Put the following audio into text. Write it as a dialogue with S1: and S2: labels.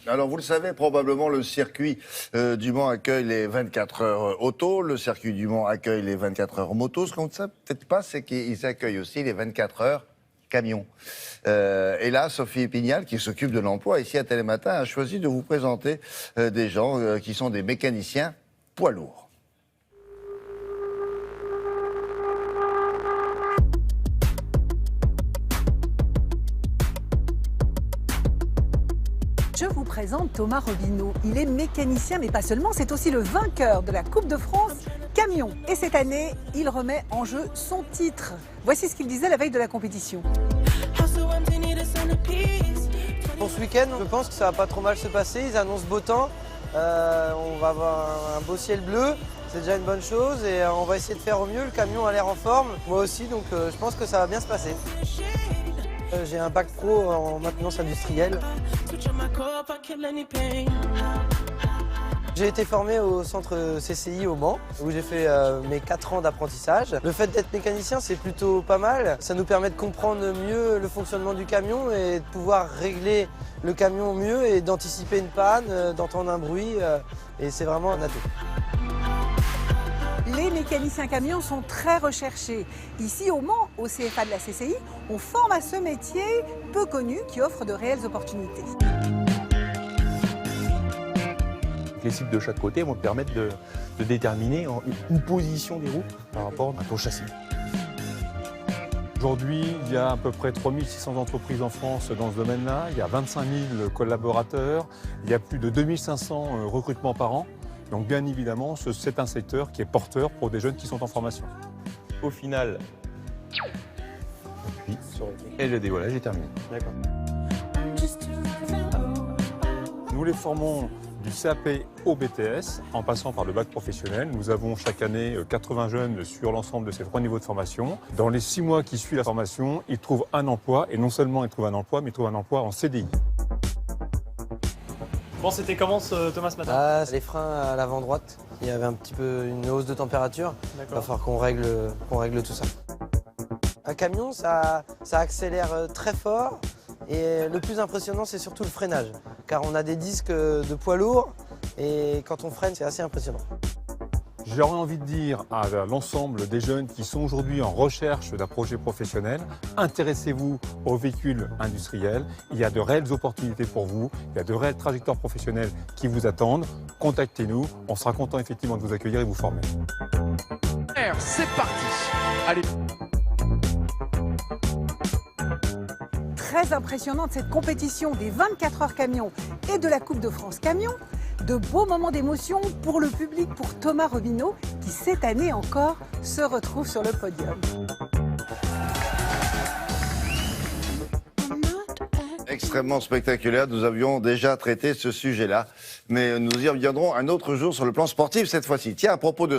S1: Alors, vous le savez, probablement, le circuit du Mans accueille les 24 heures auto, le circuit du Mans accueille les 24 heures moto. Ce qu'on ne sait peut-être pas, c'est qu'ils accueillent aussi les 24 heures camions. Et là, Sophie Pignal, qui s'occupe de l'emploi ici à Télématin, a choisi de vous présenter des gens qui sont des mécaniciens poids lourds.
S2: Je vous présente Thomas Robineau. Il est mécanicien, mais pas seulement, c'est aussi le vainqueur de la Coupe de France Camion. Et cette année, il remet en jeu son titre. Voici ce qu'il disait la veille de la compétition.
S3: Pour ce week-end, je pense que ça va pas trop mal se passer. Ils annoncent beau temps. On va avoir un beau ciel bleu. C'est déjà une bonne chose et on va essayer de faire au mieux. Le camion a l'air en forme. Moi aussi, donc je pense que ça va bien se passer. J'ai un bac pro en maintenance industrielle. J'ai été formé au centre CCI au Mans, où j'ai fait mes 4 ans d'apprentissage. Le fait d'être mécanicien, c'est plutôt pas mal. Ça nous permet de comprendre mieux le fonctionnement du camion et de pouvoir régler le camion mieux et d'anticiper une panne, d'entendre un bruit. Et c'est vraiment un atout.
S2: Les mécaniciens camions sont très recherchés. Ici au Mans, au CFA de la CCI, on forme à ce métier peu connu qui offre de réelles opportunités.
S4: Les cibles de chaque côté vont te permettre de déterminer une position des roues par rapport à ton châssis. Aujourd'hui, il y a à peu près 3600 entreprises en France dans ce domaine-là. Il y a 25 000 collaborateurs. Il y a plus de 2500 recrutements par an. Donc bien évidemment, c'est un secteur qui est porteur pour des jeunes qui sont en formation. Au final, et le décollage est terminé.
S3: D'accord.
S4: Nous les formons du CAP au BTS en passant par le bac professionnel. Nous avons chaque année 80 jeunes sur l'ensemble de ces 3 niveaux de formation. Dans les 6 mois qui suivent la formation, ils trouvent un emploi et non seulement ils trouvent un emploi, mais ils trouvent un emploi en CDI.
S5: Bon, c'était comment Thomas ce matin?
S3: Les freins à l'avant droite, il y avait un petit peu une hausse de température. Il va falloir qu'on règle tout ça. Un camion, ça accélère très fort et le plus impressionnant, c'est surtout le freinage. Car on a des disques de poids lourd et quand on freine, c'est assez impressionnant.
S4: J'aurais envie de dire à l'ensemble des jeunes qui sont aujourd'hui en recherche d'un projet professionnel, intéressez-vous aux véhicules industriels. Il y a de réelles opportunités pour vous, il y a de réelles trajectoires professionnelles qui vous attendent. Contactez-nous, on sera content effectivement de vous accueillir et vous former.
S5: C'est parti. Allez.
S2: Très impressionnante cette compétition des 24 heures camions et de la Coupe de France Camion. De beaux moments d'émotion pour le public, pour Thomas Robineau, qui cette année encore se retrouve sur le podium.
S1: Extrêmement spectaculaire. Nous avions déjà traité ce sujet-là. Mais nous y reviendrons un autre jour sur le plan sportif cette fois-ci. Tiens, à propos de